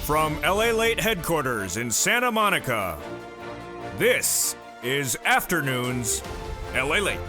From LALATE headquarters in Santa Monica, this is Afternoons LALATE.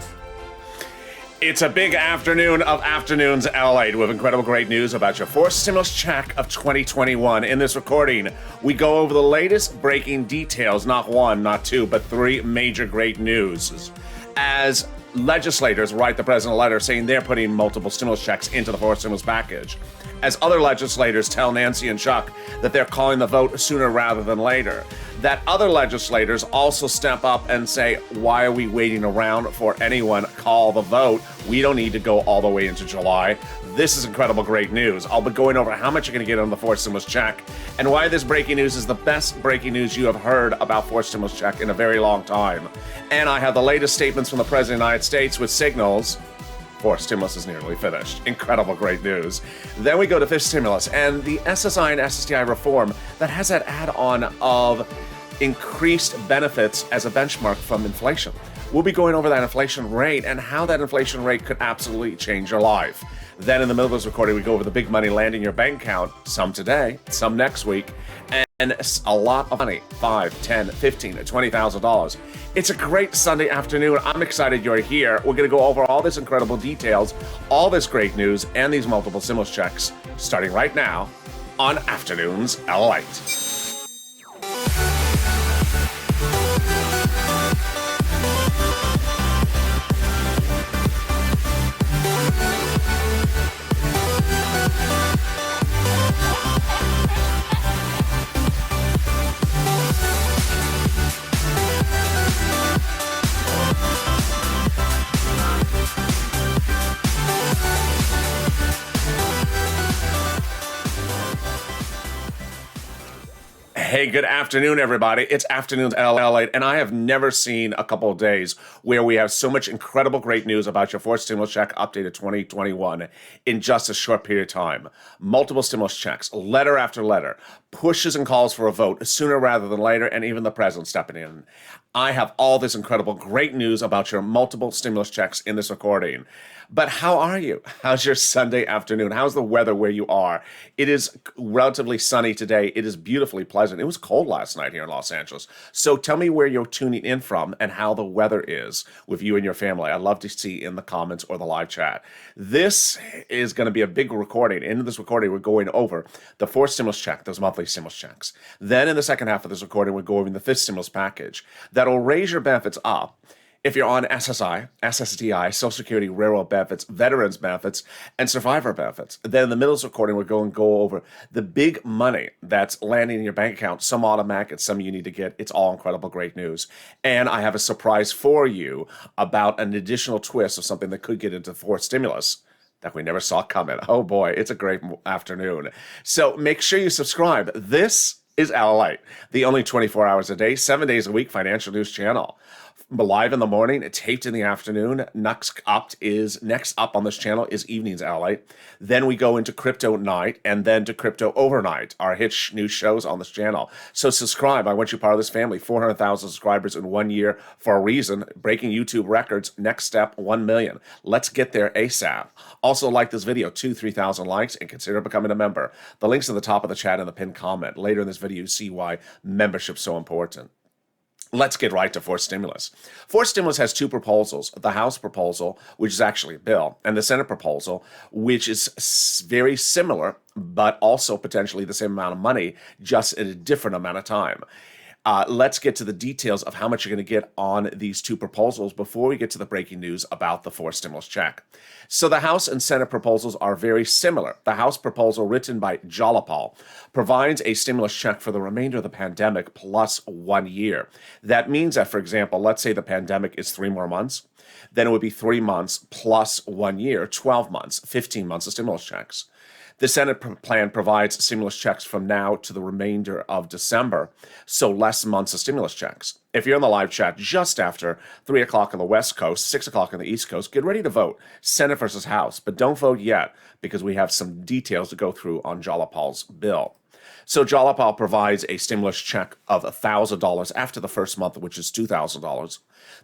It's a big afternoon of Afternoons LALATE with incredible great news about your fourth stimulus check of 2021. In this recording, we go over the latest breaking details, not one, not two, but three major great news. As legislators write the president a letter saying they're putting multiple stimulus checks into the fourth stimulus package. As other legislators tell Nancy and Chuck that they're calling the vote sooner rather than later. That other legislators also step up and say, why are we waiting around for anyone? Call the vote. We don't need to go all the way into July. This is incredible great news. I'll be going over how much you're going to get on the fourth stimulus check and why this breaking news is the best breaking news you have heard about fourth stimulus check in a very long time. And I have the latest statements from the President of the United States with signals fourth stimulus is nearly finished. Incredible great news. Then we go to fifth stimulus and the SSI and SSDI reform that has that add-on of increased benefits as a benchmark from inflation. We'll be going over that inflation rate and how that inflation rate could absolutely change your life. Then in the middle of this recording, we go over the big money landing your bank account, some today, some next week, and a lot of money, $5, $10, $15, $20,000. It's a great Sunday afternoon. I'm excited you're here. We're going to go over all this incredible details, all this great news, and these multiple stimulus checks, starting right now on Afternoons LALATE. Hey, good afternoon, everybody. It's Afternoons LALATE, and I have never seen a couple of days where we have so much incredible great news about your fourth stimulus check updated 2021 in just a short period of time. Multiple stimulus checks, letter after letter, pushes and calls for a vote sooner rather than later, and even the president stepping in. I have all this incredible great news about your multiple stimulus checks in this recording. But how are you? How's your Sunday afternoon? How's the weather where you are? It is relatively sunny today. It is beautifully pleasant. It was cold last night here in Los Angeles. So tell me where you're tuning in from and how the weather is with you and your family. I'd love to see in the comments or the live chat. This is going to be a big recording. In this recording, we're going over the fourth stimulus check, those monthly stimulus checks. Then in the second half of this recording, we're going over the fifth stimulus package. That'll raise your benefits up if you're on SSI, SSDI, Social Security, railroad benefits, veterans benefits, and survivor benefits. Then in the middle of this recording, we're going to go over the big money that's landing in your bank account, some automatic and some you need to get. It's all incredible great news. And I have a surprise for you about an additional twist of something that could get into fourth stimulus that we never saw coming. Oh boy, it's a great afternoon. So make sure you subscribe. This is LALATE, the only 24 hours a day, 7 days a week financial news channel. Live in the morning, taped in the afternoon. Next up on this channel is Evenings LALATE. Then we go into Crypto Night and then to Crypto Overnight, our hit news shows on this channel. So subscribe. I want you part of this family. 400,000 subscribers in 1 year for a reason. Breaking YouTube records. Next step, 1 million. Let's get there ASAP. Also like this video, 3,000 likes, and consider becoming a member. The link's at the top of the chat and the pinned comment. Later in this video, you see why membership's so important. Let's get right to fourth stimulus. Fourth stimulus has two proposals, the House proposal, which is actually a bill, and the Senate proposal, which is very similar, but also potentially the same amount of money, just at a different amount of time. Let's get to the details of how much you're going to get on these two proposals before we get to the breaking news about the fourth stimulus check. So the House and Senate proposals are very similar. The House proposal, written by Jalapal, provides a stimulus check for the remainder of the pandemic plus 1 year. That means that, for example, let's say the pandemic is 3 more months, then it would be 3 months plus 1 year, 12 months, 15 months of stimulus checks. The Senate plan provides stimulus checks from now to the remainder of December, so less months of stimulus checks. If you're in the live chat just after 3 o'clock on the West Coast, 6 o'clock on the East Coast, get ready to vote, Senate versus House, but don't vote yet because we have some details to go through on Jalapal's bill. So Jalapal provides a stimulus check of $1,000 after the first month, which is $2,000.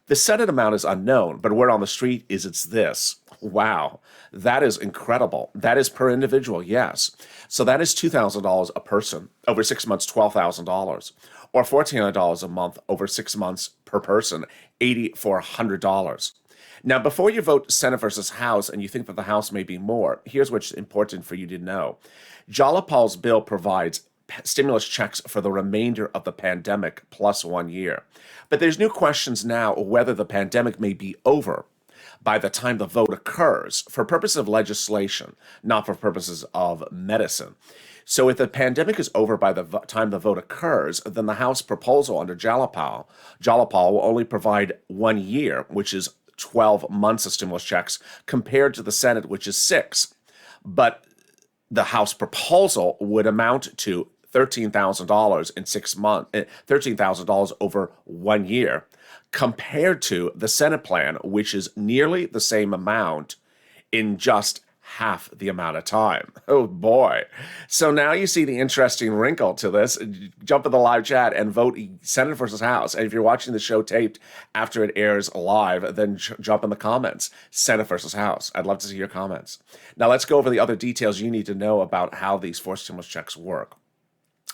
The Senate amount is unknown, but word on the street is it's this. Wow, that is incredible. That is per individual, yes. So that is $2,000 a person. Over 6 months, $12,000. Or $1,400 a month over 6 months per person, $8,400. Now, before you vote Senate versus House and you think that the House may be more, here's what's important for you to know. Jalapal's bill provides stimulus checks for the remainder of the pandemic plus 1 year. But there's new questions now whether the pandemic may be over by the time the vote occurs for purposes of legislation, not for purposes of medicine. So if the pandemic is over by the time the vote occurs, then the House proposal under Jalapal will only provide 1 year, which is 12 months of stimulus checks, compared to the Senate, which is 6. But the House proposal would amount to $13,000 in 6 months, $13,000 over 1 year, compared to the Senate plan, which is nearly the same amount in just half the amount of time. Oh boy. So now you see the interesting wrinkle to this. Jump in the live chat and vote Senate versus House. And if you're watching the show taped after it airs live, then jump in the comments, Senate versus House. I'd love to see your comments. Now let's go over the other details you need to know about how these forced stimulus checks work.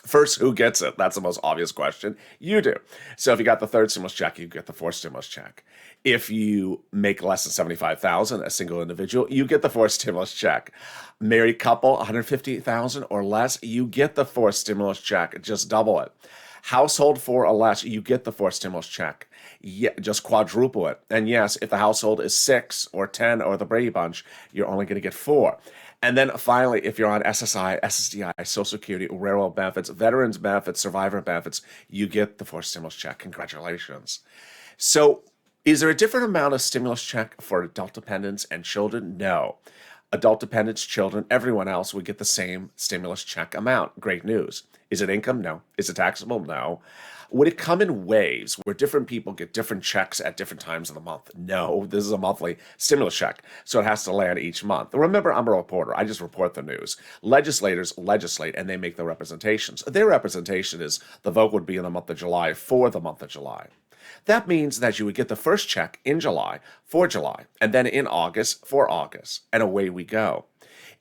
First, who gets it? That's the most obvious question. You do. So if you got the third stimulus check, you get the fourth stimulus check. If you make less than $75,000, a single individual, you get the fourth stimulus check. Married couple, $150,000 or less, you get the fourth stimulus check. Just double it. Household 4 or less, you get the fourth stimulus check. Yeah, just quadruple it. And yes, if the household is 6 or 10 or the Brady Bunch, you're only going to get 4. And then finally, if you're on SSI, SSDI, Social Security, railroad benefits, veterans benefits, survivor benefits, you get the fourth stimulus check. Congratulations. So is there a different amount of stimulus check for adult dependents and children? No. Adult dependents, children, everyone else would get the same stimulus check amount. Great news. Is it income? No. Is it taxable? No. Would it come in waves where different people get different checks at different times of the month? No, this is a monthly stimulus check, so it has to land each month. Remember, I'm a reporter. I just report the news. Legislators legislate, and they make the representations. Their representation is the vote would be in the month of July for the month of July. That means that you would get the first check in July for July, and then in August for August, and away we go.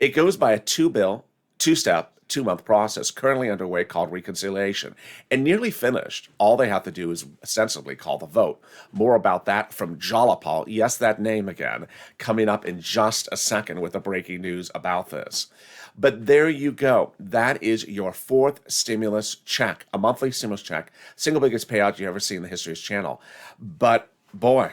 It goes by a two-step, 2-month process currently underway called reconciliation, and nearly finished. All they have to do is ostensibly call the vote. More about that from Jalapal, yes, that name again, coming up in just a second with the breaking news about this. But there you go. That is your fourth stimulus check, a monthly stimulus check, single biggest payout you ever see in the history of this channel. But boy,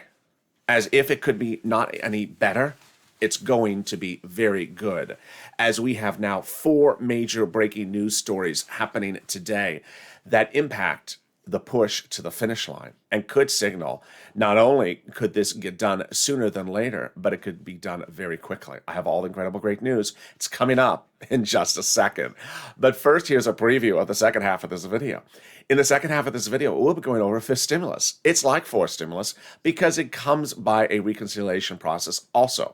as if it could be not any better, it's going to be very good, as we have now 4 major breaking news stories happening today that impact the push to the finish line and could signal not only could this get done sooner than later, but it could be done very quickly. I have all the incredible great news. It's coming up in just a second. But first, here's a preview of the second half of this video. In the second half of this video, we'll be going over fifth stimulus. It's like fourth stimulus because it comes by a reconciliation process also.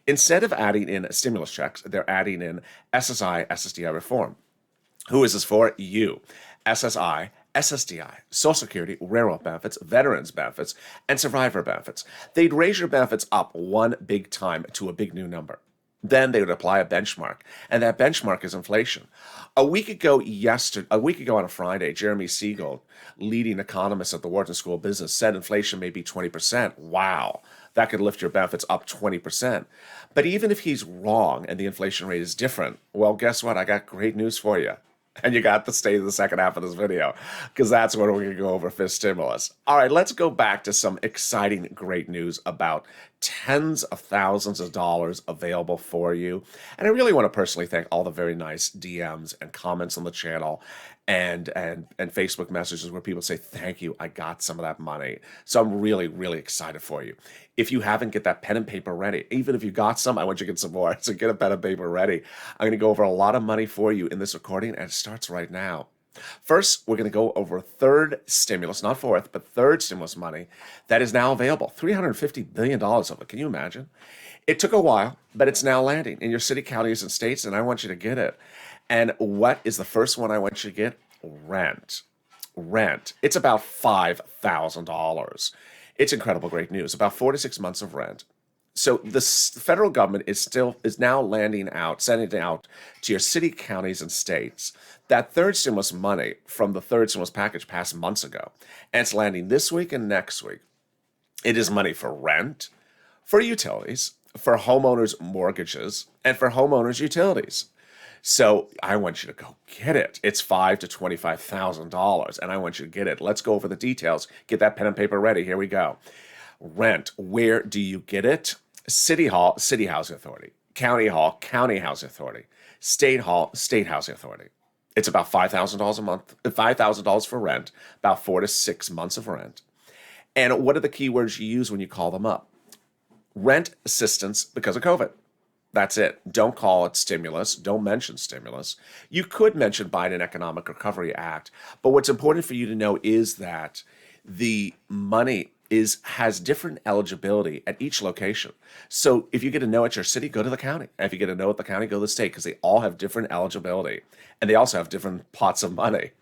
Instead of adding in stimulus checks, they're adding in SSI, SSDI reform. Who is this for? You. SSI, SSDI, Social Security, railroad benefits, veterans benefits, and survivor benefits. They'd raise your benefits up one big time to a big new number. Then they would apply a benchmark, and that benchmark is inflation. A week ago on a Friday, Jeremy Siegel, leading economist at the Wharton School of Business, said inflation may be 20%. Wow. That could lift your benefits up 20%. But even if he's wrong and the inflation rate is different, well, guess what? I got great news for you. And you got to stay in the second half of this video, because that's where we're going to go over fifth stimulus. All right, let's go back to some exciting, great news about tens of thousands of dollars available for you. And I really want to personally thank all the very nice DMs and comments on the channel and Facebook messages where people say, thank you, I got some of that money. So I'm really, really excited for you. If you haven't, get that pen and paper ready. Even if you got some, I want you to get some more. So get a pen and paper ready. I'm going to go over a lot of money for you in this recording, and it starts right now. First, we're going to go over third stimulus, not fourth, but third stimulus money that is now available. $350 billion of it. Can you imagine? It took a while, but it's now landing in your city, counties, and states, and I want you to get it. And what is the first one I want you to get? Rent. Rent. It's about $5,000. It's incredible, great news. About 4 to 6 months of rent. So the federal government is now sending out to your city, counties, and states that third stimulus money from the third stimulus package passed months ago, and it's landing this week and next week. It is money for rent, for utilities, for homeowners' mortgages, and for homeowners' utilities. So I want you to go get it. It's $5,000 to $25,000, and I want you to get it. Let's go over the details. Get that pen and paper ready. Here we go. Rent. Where do you get it? City Hall, City Housing Authority. County Hall, County Housing Authority. State Hall, State Housing Authority. It's about $5,000 a month, $5,000 for rent, about 4 to 6 months of rent. And what are the keywords you use when you call them up? Rent assistance because of COVID. That's it. Don't call it stimulus. Don't mention stimulus. You could mention Biden Economic Recovery Act, but what's important for you to know is that the money has different eligibility at each location. So if you get a no at your city, go to the county. And if you get a no at the county, go to the state, because they all have different eligibility, and they also have different pots of money.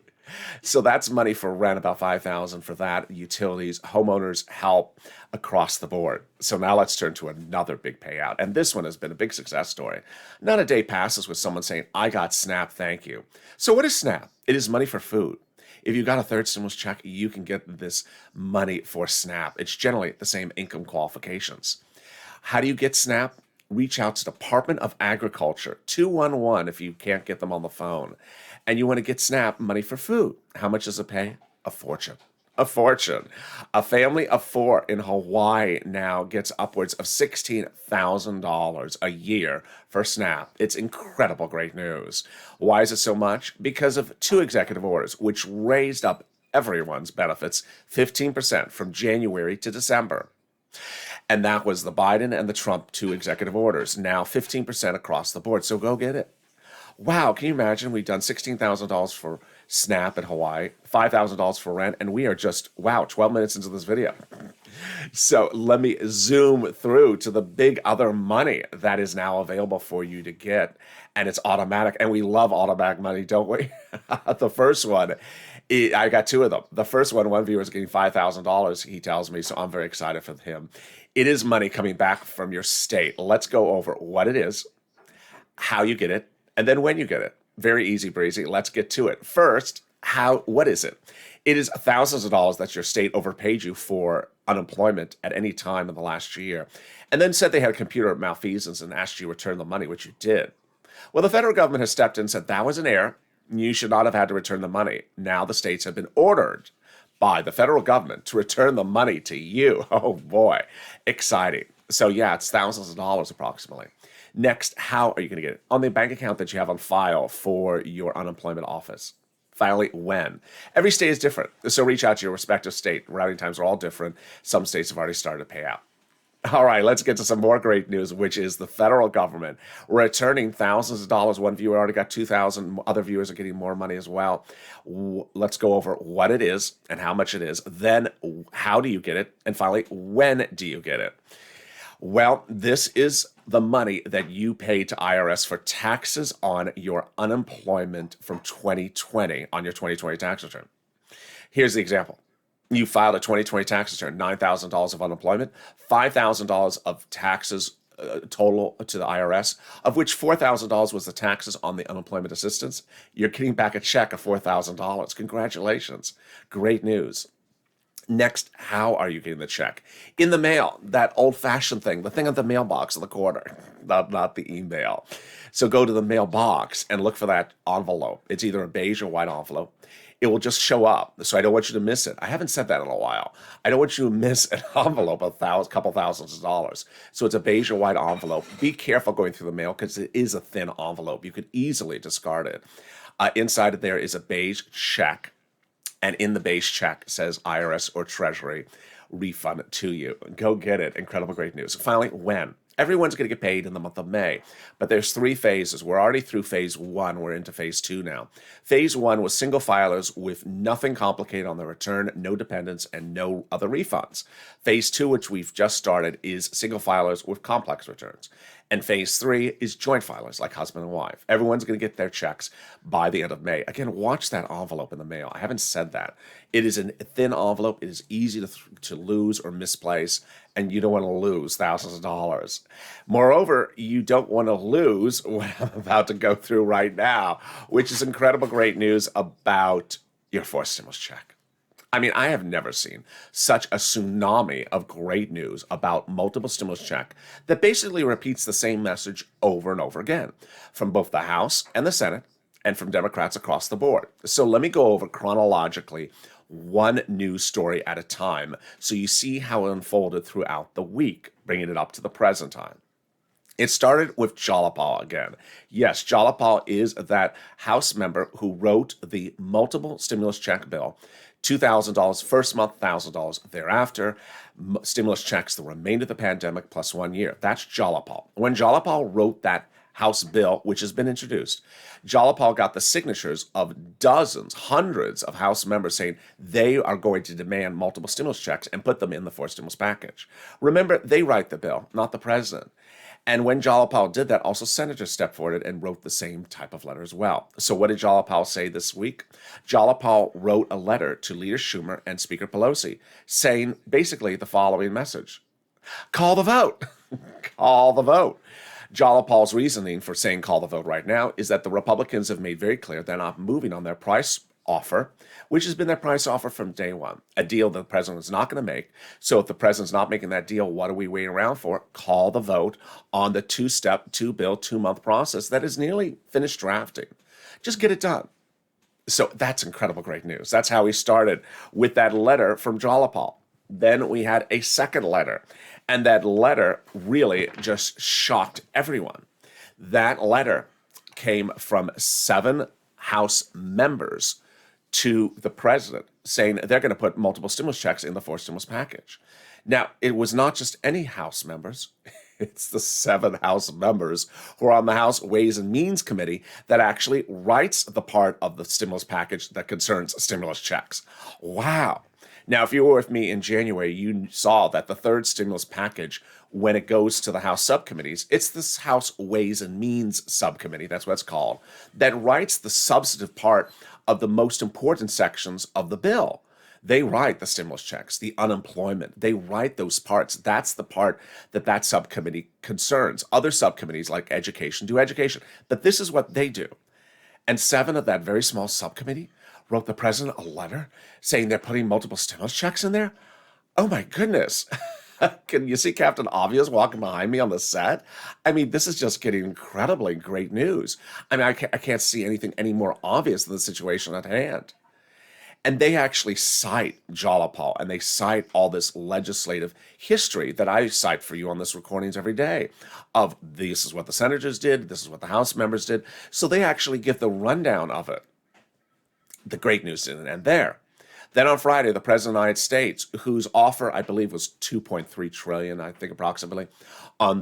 So that's money for rent, about $5,000 for that, utilities, homeowners help across the board. So now let's turn to another big payout. And this one has been a big success story. Not a day passes with someone saying, I got SNAP, thank you. So what is SNAP? It is money for food. If you got a third stimulus check, you can get this money for SNAP. It's generally the same income qualifications. How do you get SNAP? Reach out to Department of Agriculture, 211 if you can't get them on the phone. And you want to get SNAP money for food. How much does it pay? A fortune. A fortune. A family of 4 in Hawaii now gets upwards of $16,000 a year for SNAP. It's incredible, great news. Why is it so much? Because of 2 executive orders, which raised up everyone's benefits 15% from January to December. And that was the Biden and the Trump 2 executive orders. Now 15% across the board. So go get it. Wow, can you imagine? We've done $16,000 for SNAP in Hawaii, $5,000 for rent, and we are just, 12 minutes into this video. So let me zoom through to the big other money that is now available for you to get, and it's automatic, and we love automatic money, don't we? The first one, I got 2 of them. The first one viewer is getting $5,000, he tells me, so I'm very excited for him. It is money coming back from your state. Let's go over what it is, how you get it, and then when you get it. Very easy breezy. Let's get to it. First, what is it? It is thousands of dollars that your state overpaid you for unemployment at any time in the last year, and then said they had computer malfeasance and asked you to return the money, which you did. Well, the federal government has stepped in and said that was an error. You should not have had to return the money. Now the states have been ordered by the federal government to return the money to you. Oh boy, exciting. So yeah, it's thousands of dollars approximately. Next, how are you going to get it? On the bank account that you have on file for your unemployment office. Finally, when? Every state is different, so reach out to your respective state. Routing times are all different. Some states have already started to pay out. All right, let's get to some more great news, which is the federal government returning thousands of dollars. One viewer already got $2,000. Other viewers are getting more money as well. Let's go over what it is and how much it is. Then, how do you get it? And finally, when do you get it? Well, this is the money that you pay to IRS for taxes on your unemployment from 2020 on your 2020 tax return. Here's the example. You filed a 2020 tax return, $9,000 of unemployment, $5,000 of taxes total to the IRS, of which $4,000 was the taxes on the unemployment assistance. You're getting back a check of $4,000. Congratulations. Great news. Next, how are you getting the check? In the mail, that old-fashioned thing, the thing at the mailbox in the corner, not the email. So go to the mailbox and look for that envelope. It's either a beige or white envelope. It will just show up, so I don't want you to miss it. I haven't said that in a while. I don't want you to miss an envelope of a couple thousands of dollars. So it's a beige or white envelope. Be careful going through the mail because it is a thin envelope. You could easily discard it. Inside of there is a beige check. And in the base check says IRS or Treasury refund to you. Go get it. Incredible, great news. Finally, when? Everyone's going to get paid in the month of May, but there's 3 phases. We're already through phase 1. We're into phase 2 now. Phase 1 was single filers with nothing complicated on the return, no dependents, and no other refunds. Phase 2, which we've just started, is single filers with complex returns. And phase 3 is joint filers, like husband and wife. Everyone's going to get their checks by the end of May. Again, watch that envelope in the mail. I haven't said that. It is a thin envelope. It is easy to lose or misplace, and you don't want to lose thousands of dollars. Moreover, you don't want to lose what I'm about to go through right now, which is incredible great news about your forced stimulus check. I mean, I have never seen such a tsunami of great news about multiple stimulus check that basically repeats the same message over and over again from both the House and the Senate and from Democrats across the board. So let me go over chronologically one news story at a time so you see how it unfolded throughout the week, bringing it up to the present time. It started with Jalapal again. Yes, Jalapal is that House member who wrote the multiple stimulus check bill. $2,000 first month, $1,000 thereafter. Stimulus checks the remainder of the pandemic plus 1 year. That's Jalapal. When Jalapal wrote that House bill, which has been introduced, Jalapal got the signatures of dozens, hundreds of House members saying they are going to demand multiple stimulus checks and put them in the forced stimulus package. Remember, they write the bill, not the president. And when Jalapal did that, also senators stepped forward and wrote the same type of letter as well. So what did Jalapal say this week? Jalapal wrote a letter to Leader Schumer and Speaker Pelosi saying basically the following message. Call the vote. Call the vote. Jalapal's reasoning for saying call the vote right now is that the Republicans have made very clear they're not moving on their price offer, which has been their price offer from day one, a deal that the president is not going to make. So if the president's not making that deal, what are we waiting around for? Call the vote on the 2-step, 2-bill, 2-month process that is nearly finished drafting. Just get it done. So that's incredible great news. That's how we started with that letter from Jalapal. Then we had a second letter, and that letter really just shocked everyone. That letter came from 7 House members to the president saying they're going to put multiple stimulus checks in the forced stimulus package. Now, it was not just any House members. It's the 7 House members who are on the House Ways and Means Committee that actually writes the part of the stimulus package that concerns stimulus checks. Wow. Now, if you were with me in January, you saw that the 3rd stimulus package, when it goes to the House subcommittees, it's this House Ways and Means subcommittee, that's what it's called, that writes the substantive part of the most important sections of the bill. They write the stimulus checks, the unemployment. They write those parts. That's the part that subcommittee concerns. Other subcommittees like education do education. But this is what they do. And 7 of that very small subcommittee wrote the president a letter saying they're putting multiple stimulus checks in there. Oh my goodness. Can you see Captain Obvious walking behind me on the set? I mean, this is just getting incredibly great news. I mean, I can't see anything any more obvious than the situation at hand. And they actually cite Jalapal, and they cite all this legislative history that I cite for you on this recordings every day of this is what the senators did, this is what the House members did. So they actually give the rundown of it. The great news didn't end there. Then on Friday, the President of the United States, whose offer I believe was $2.3 trillion, I think approximately, on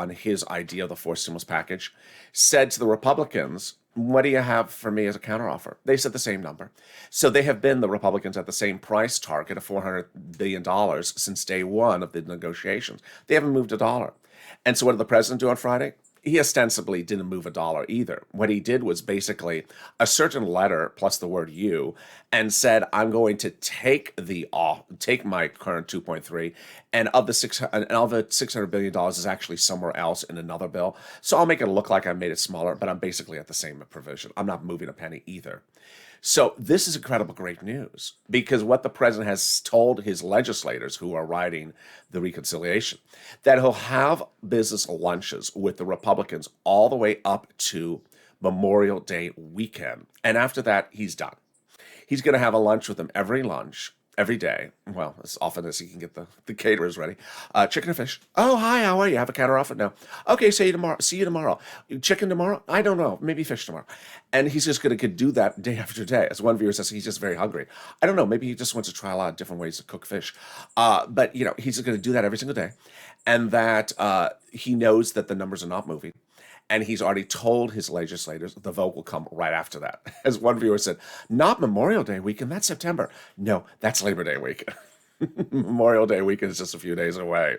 his idea of the forced stimulus package, said to the Republicans, "What do you have for me as a counteroffer?" They said the same number. So they have been, the Republicans, at the same price target of $400 billion since day one of the negotiations. They haven't moved a dollar. And so what did the president do on Friday? He ostensibly didn't move a dollar either. What he did was basically a certain letter plus the word "you" and said, I'm going to take my current 2.3 and of the $600 billion is actually somewhere else in another bill. So I'll make it look like I made it smaller, but I'm basically at the same provision. I'm not moving a penny either. So this is incredible great news because what the president has told his legislators who are writing the reconciliation, that he'll have business lunches with the Republicans all the way up to Memorial Day weekend. And after that, he's done. He's going to have a lunch with them every lunch every day. Well, as often as he can get the caterers ready. Chicken or fish? Oh, hi, how are you? Have a counter offer? No. Okay, see you tomorrow. See you tomorrow. Chicken tomorrow? I don't know. Maybe fish tomorrow. And he's just going to do that day after day. As one viewer says, he's just very hungry. I don't know. Maybe he just wants to try a lot of different ways to cook fish. But, he's just going to do that every single day. And that he knows that the numbers are not moving. And he's already told his legislators the vote will come right after that. As one viewer said, not Memorial Day weekend, that's September. No, that's Labor Day weekend. Memorial Day weekend is just a few days away.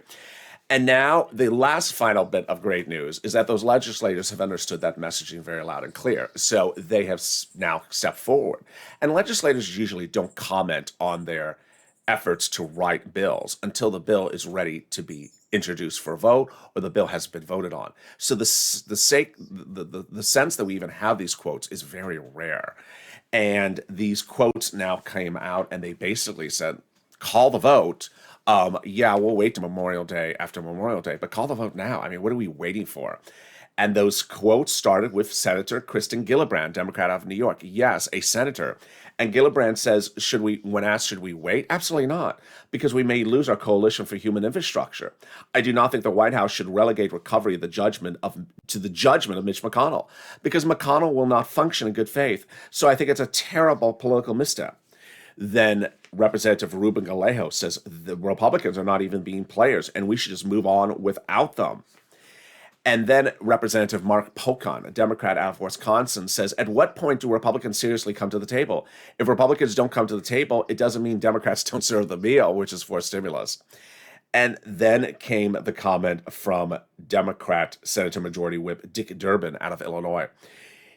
And now the last final bit of great news is that those legislators have understood that messaging very loud and clear. So they have now stepped forward. And legislators usually don't comment on their efforts to write bills until the bill is ready to be introduced for a vote or the bill has been voted on. So the sense that we even have these quotes is very rare. And these quotes now came out and they basically said, call the vote. Yeah, we'll wait to Memorial Day after Memorial Day, but call the vote now. I mean, what are we waiting for? And those quotes started with Senator Kristen Gillibrand, Democrat out of New York. Yes, a senator. And Gillibrand says, when asked, should we wait? Absolutely not, because we may lose our coalition for human infrastructure. I do not think the White House should relegate recovery of the judgment to the judgment of Mitch McConnell, because McConnell will not function in good faith. So I think it's a terrible political misstep. Then Representative Ruben Galejo says the Republicans are not even being players, and we should just move on without them. And then Representative Mark Pocan, a Democrat out of Wisconsin, says, at what point do Republicans seriously come to the table? If Republicans don't come to the table, it doesn't mean Democrats don't serve the meal, which is for stimulus. And then came the comment from Democrat Senator Majority Whip Dick Durbin out of Illinois.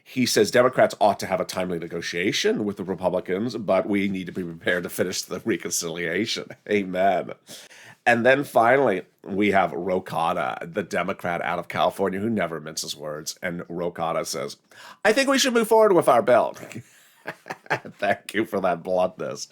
He says Democrats ought to have a timely negotiation with the Republicans, but we need to be prepared to finish the reconciliation. Amen. And then finally, we have Rokada, the Democrat out of California who never minces words. And Rokada says, I think we should move forward with our bill. Thank you for that bluntness.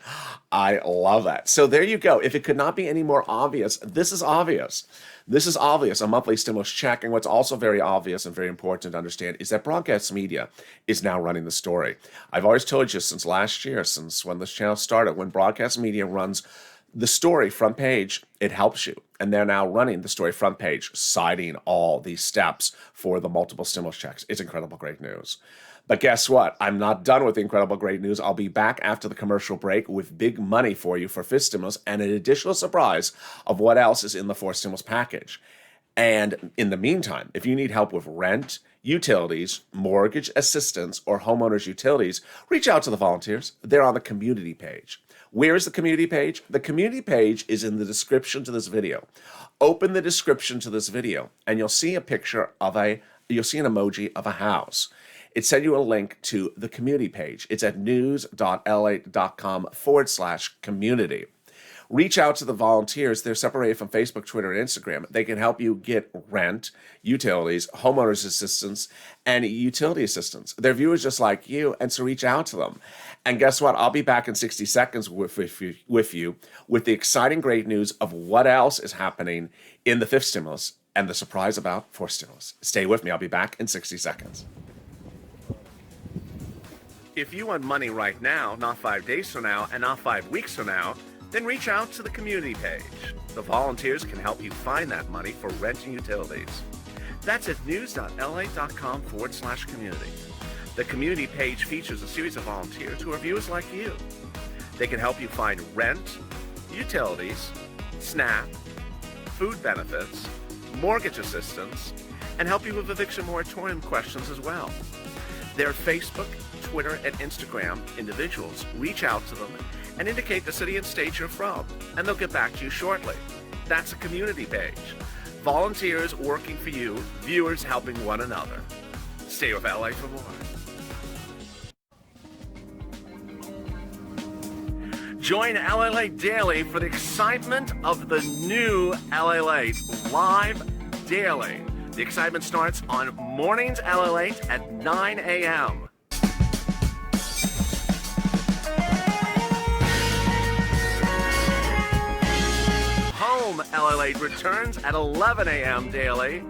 I love that. So there you go. If it could not be any more obvious, this is obvious. This is obvious, a monthly stimulus check. And what's also very obvious and very important to understand is that broadcast media is now running the story. I've always told you since last year, since when this channel started, when broadcast media runs the story front page, it helps you. And they're now running the story front page, citing all these steps for the multiple stimulus checks. It's incredible great news. But guess what? I'm not done with the incredible great news. I'll be back after the commercial break with big money for you for fifth stimulus and an additional surprise of what else is in the fourth stimulus package. And in the meantime, if you need help with rent, utilities, mortgage assistance, or homeowners' utilities, reach out to the volunteers. They're on the community page. Where is the community page? The community page is in the description to this video. Open the description to this video and you'll see a picture of you'll see an emoji of a house. It sends you a link to the community page. It's at news.la.com/community. Reach out to the volunteers. They're separated from Facebook, Twitter, and Instagram. They can help you get rent, utilities, homeowners assistance, and utility assistance. They're viewers just like you, and so reach out to them. And guess what? I'll be back in 60 seconds with you with the exciting great news of what else is happening in the fifth stimulus and the surprise about fourth stimulus. Stay with me. I'll be back in 60 seconds. If you want money right now, not 5 days from now, and not 5 weeks from now, then reach out to the community page. The volunteers can help you find that money for rent and utilities. That's at news.la.com/community. The community page features a series of volunteers who are viewers like you. They can help you find rent, utilities, SNAP, food benefits, mortgage assistance, and help you with eviction moratorium questions as well. Their Facebook, Twitter, and Instagram individuals. Reach out to them and indicate the city and state you're from, and they'll get back to you shortly. That's a community page. Volunteers working for you, viewers helping one another. Stay with LA for more. Join LALATE Daily for the excitement of the new LALATE live daily. The excitement starts on mornings LALATE at 9 a.m. Home LALATE returns at 11 a.m. daily.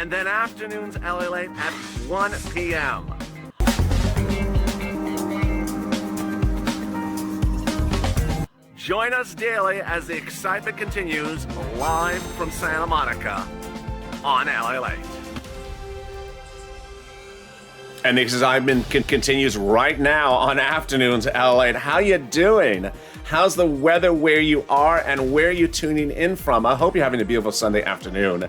and then afternoons LALATE at 1 p.m. Join us daily as the excitement continues live from Santa Monica on LALATE. And the excitement continues right now on Afternoons LALATE. How you doing? How's the weather where you are and where you tuning in from? I hope you're having a beautiful Sunday afternoon.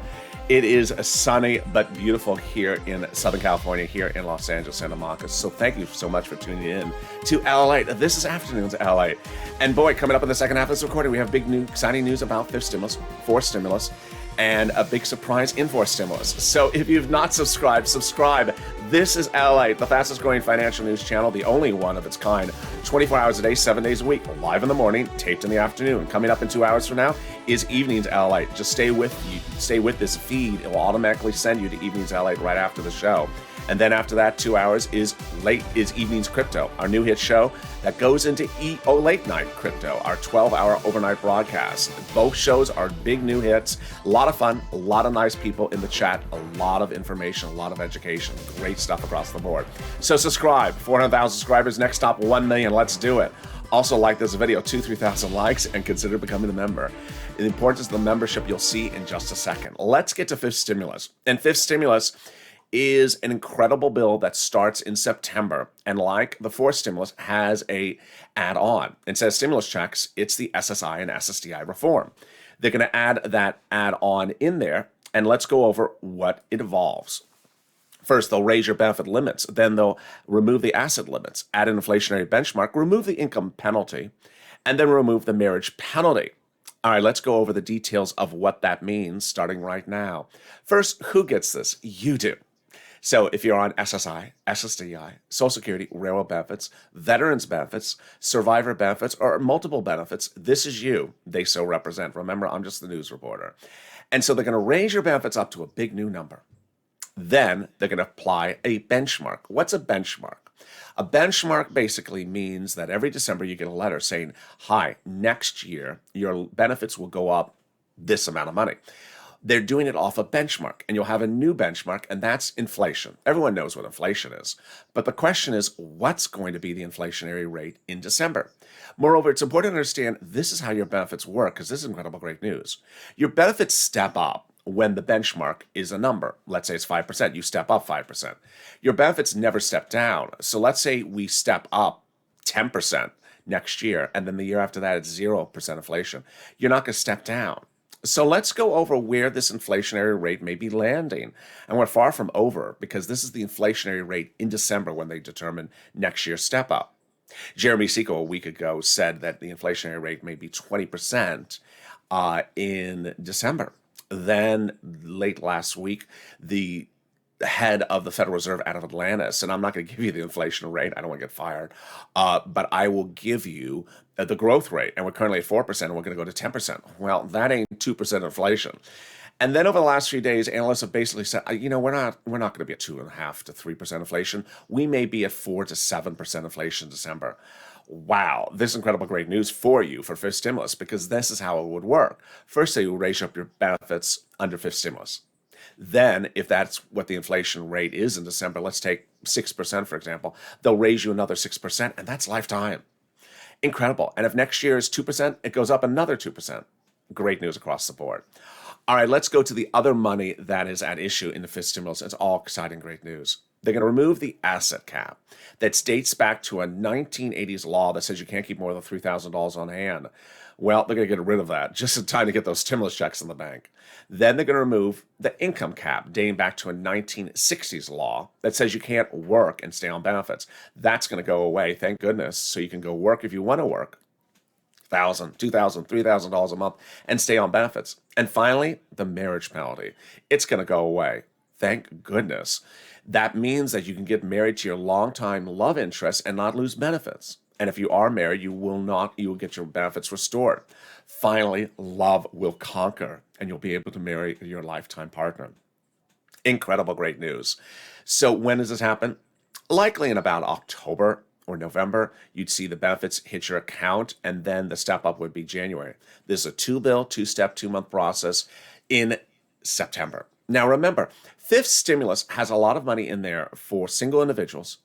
It is sunny but beautiful here in Southern California, here in Los Angeles, Santa Monica. So thank you so much for tuning in to LALATE. This is Afternoons LALATE. And boy, coming up in the second half of this recording, we have big new, exciting news about fifth stimulus, fourth stimulus, and a big surprise in fourth stimulus. So if you've not subscribed, subscribe. This is LALATE, the fastest growing financial news channel, the only one of its kind, 24 hours a day, 7 days a week, live in the morning, taped in the afternoon. Coming up in 2 hours from now is Evenings LALATE. Just stay with this feed. It will automatically send you to Evenings LALATE right after the show. And then after that, 2 hours is Evenings Crypto, our new hit show that goes into Late Night Crypto, our 12-hour overnight broadcast. Both shows are big new hits, a lot of fun, a lot of nice people in the chat, a lot of information, a lot of education, great stuff across the board. So subscribe, 400,000 subscribers, next stop 1 million, let's do it. Also like this video, 3,000 likes, and consider becoming a member. The importance of the membership you'll see in just a second. Let's get to fifth stimulus. And fifth stimulus is an incredible bill that starts in September, and like the fourth stimulus, has a add-on. Instead of stimulus checks, it's the SSI and SSDI reform. They're going to add that add-on in there, and let's go over what it involves. First, they'll raise your benefit limits. Then they'll remove the asset limits, add an inflationary benchmark, remove the income penalty, and then remove the marriage penalty. All right, let's go over the details of what that means starting right now. First, who gets this? You do. So if you're on SSI, SSDI, Social Security, railroad benefits, veterans benefits, survivor benefits, or multiple benefits, this is you. They so represent. Remember, I'm just the news reporter. And so they're going to raise your benefits up to a big new number. Then they're going to apply a benchmark. What's a benchmark? A benchmark basically means that every December you get a letter saying, hi, next year your benefits will go up this amount of money. They're doing it off a benchmark, and you'll have a new benchmark, and that's inflation. Everyone knows what inflation is. But the question is, what's going to be the inflationary rate in December? Moreover, it's important to understand this is how your benefits work, because this is incredible great news. Your benefits step up when the benchmark is a number. Let's say it's 5%. You step up 5%. Your benefits never step down. So let's say we step up 10% next year, and then the year after that, it's 0% inflation. You're not going to step down. So let's go over where this inflationary rate may be landing. And we're far from over, because this is the inflationary rate in December when they determine next year's step up. Jeremy Seco a week ago said that the inflationary rate may be 20% in December. Then late last week, the head of the Federal Reserve out of Atlantis, and I'm not going to give you the inflation rate, I don't want to get fired, but I will give you the growth rate, and we're currently at 4%, and we're going to go to 10%. Well, that ain't 2% inflation. And then over the last few days, analysts have basically said, you know, we're not going to be at 2.5% to 3% inflation. We may be at 4 to 7% inflation in December. Wow, this is incredible great news for you for fifth stimulus, because this is how it would work. First, they will raise up your benefits under fifth stimulus. Then, if that's what the inflation rate is in December, let's take 6%, for example, they'll raise you another 6%, and that's lifetime. Incredible. And if next year is 2%, it goes up another 2%. Great news across the board. All right, let's go to the other money that is at issue in the fifth stimulus. It's all exciting, great news. They're going to remove the asset cap that dates back to a 1980s law that says you can't keep more than $3,000 on hand. Well, they're going to get rid of that just in time to get those stimulus checks in the bank. Then they're going to remove the income cap dating back to a 1960s law that says you can't work and stay on benefits. That's going to go away, thank goodness, so you can go work if you want to work. $1,000, $2,000, $3,000 a month and stay on benefits. And finally, the marriage penalty. It's going to go away. Thank goodness. That means that you can get married to your longtime love interest and not lose benefits. And if you are married, you will get your benefits restored. Finally, love will conquer, and you'll be able to marry your lifetime partner. Incredible great news. So when does this happen? Likely in about October or November, you'd see the benefits hit your account, and then the step up would be January. This is a two-step, 2-month process in September. Now remember, fifth stimulus has a lot of money in there for single individuals,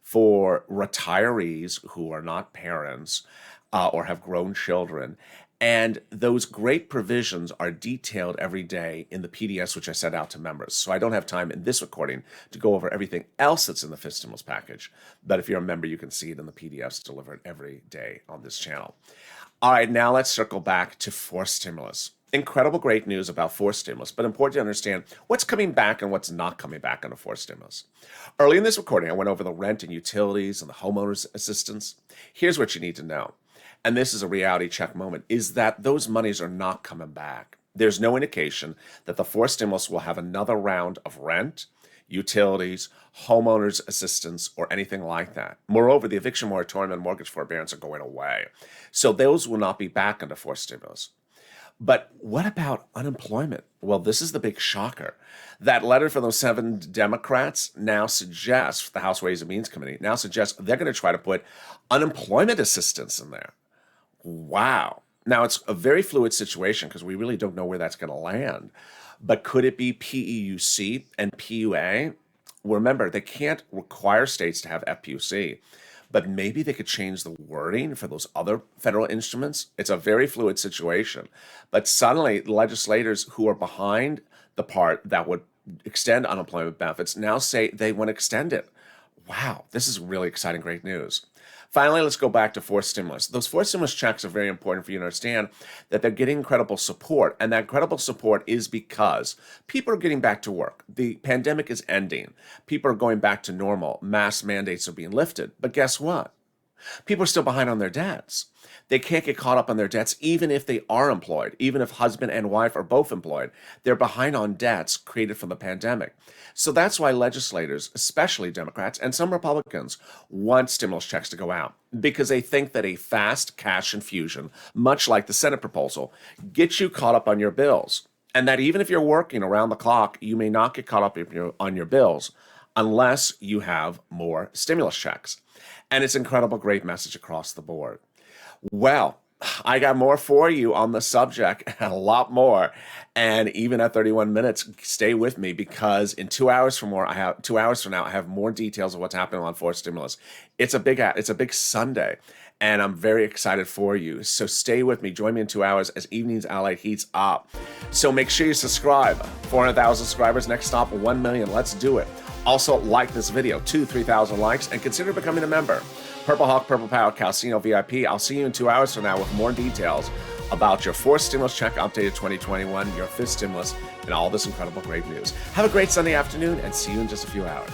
for retirees who are not parents or have grown children. And those great provisions are detailed every day in the PDFs, which I send out to members. So I don't have time in this recording to go over everything else that's in the fifth stimulus package. But if you're a member, you can see it in the PDFs delivered every day on this channel. All right, now let's circle back to fourth stimulus. Incredible great news about fourth stimulus, but important to understand what's coming back and what's not coming back under fourth stimulus. Early in this recording, I went over the rent and utilities and the homeowners assistance. Here's what you need to know, and this is a reality check moment, is that those monies are not coming back. There's no indication that the fourth stimulus will have another round of rent, utilities, homeowners assistance, or anything like that. Moreover, the eviction moratorium and mortgage forbearance are going away. So those will not be back under fourth stimulus. But what about unemployment? Well, this is the big shocker. That letter from those 7 Democrats now suggests, the House Ways and Means Committee, now suggests they're going to try to put unemployment assistance in there. Wow. Now, it's a very fluid situation because we really don't know where that's going to land. But could it be PEUC and PUA? Remember, they can't require states to have FPUC. But maybe they could change the wording for those other federal instruments. It's a very fluid situation. But suddenly, legislators who are behind the part that would extend unemployment benefits now say they want to extend it. Wow, this is really exciting, great news. Finally, let's go back to fourth stimulus. Those fourth stimulus checks are very important for you to understand that they're getting incredible support. And that incredible support is because people are getting back to work. The pandemic is ending. People are going back to normal. Mask mandates are being lifted. But guess what? People are still behind on their debts. They can't get caught up on their debts even if they are employed, even if husband and wife are both employed. They're behind on debts created from the pandemic. So that's why legislators, especially Democrats and some Republicans, want stimulus checks to go out because they think that a fast cash infusion, much like the Senate proposal, gets you caught up on your bills. And that even if you're working around the clock, you may not get caught up on your bills unless you have more stimulus checks. And it's an incredible, great message across the board. Well, I got more for you on the subject, a lot more. And even at 31 minutes, stay with me because in 2 hours from now, I have more details of what's happening on fourth stimulus. It's a big Sunday, and I'm very excited for you. So stay with me. Join me in 2 hours as Evenings LA heats up. So make sure you subscribe. 400,000 subscribers. Next stop, 1 million. Let's do it. Also, like this video, 3,000 likes, and consider becoming a member. Purple Hawk, Purple Power, Calcino VIP. I'll see you in 2 hours from now with more details about your fourth stimulus check updated 2021, your fifth stimulus, and all this incredible great news. Have a great Sunday afternoon, and see you in just a few hours.